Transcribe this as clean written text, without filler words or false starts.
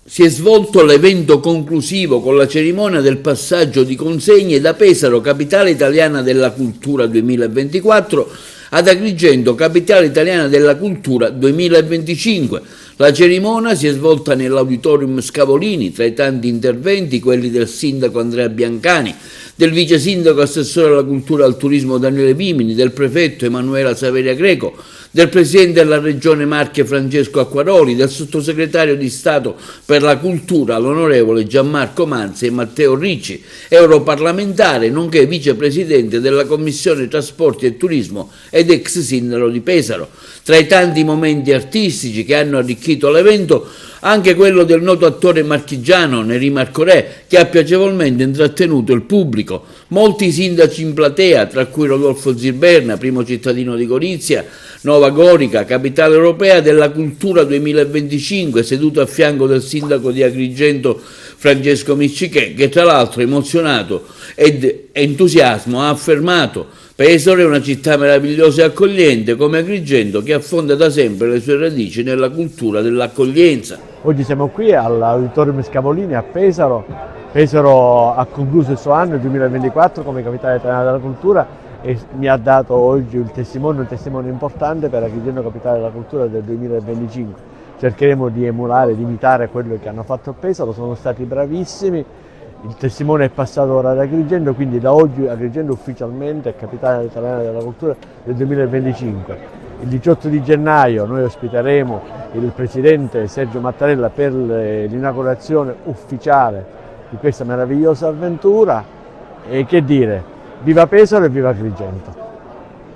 Si è svolto l'evento conclusivo con la cerimonia del passaggio di consegne da Pesaro, capitale italiana della cultura 2024, ad Agrigento, capitale italiana della cultura 2025. La cerimonia si è svolta nell'Auditorium Scavolini, tra i tanti interventi quelli del sindaco Andrea Biancani, del vice sindaco assessore alla cultura e al turismo Daniele Vimini, del prefetto Emanuela Saveria Greco, del presidente della regione Marche Francesco Acquaroli, del sottosegretario di Stato per la cultura l'onorevole Gianmarco Manzi e Matteo Ricci, europarlamentare nonché vicepresidente della Commissione Trasporti e Turismo ed ex sindaco di Pesaro. Tra i tanti momenti artistici che hanno arricchito l'evento, anche quello del noto attore marchigiano Neri Marco Re, che ha piacevolmente intrattenuto il pubblico. Molti sindaci in platea, tra cui Rodolfo Zirberna, primo cittadino di Gorizia, Nova Gorica, capitale europea della cultura 2025, seduto a fianco del sindaco di Agrigento Francesco Miccichè, che tra l'altro emozionato ed entusiasmo ha affermato: Pesaro è una città meravigliosa e accogliente come Agrigento, che affonda da sempre le sue radici nella cultura dell'accoglienza. Oggi siamo qui all'Auditorium Scavolini a Pesaro. Pesaro ha concluso il suo anno, il 2024, come capitale italiana della cultura e mi ha dato oggi un testimone importante per Agrigento capitale della cultura del 2025. Cercheremo di emulare, di imitare quello che hanno fatto a Pesaro, sono stati bravissimi. Il testimone è passato ora ad Agrigento, quindi da oggi Agrigento ufficialmente è capitale italiana della cultura del 2025. Il 18 di gennaio noi ospiteremo il presidente Sergio Mattarella per l'inaugurazione ufficiale di questa meravigliosa avventura e che dire, viva Pesaro e viva Agrigento!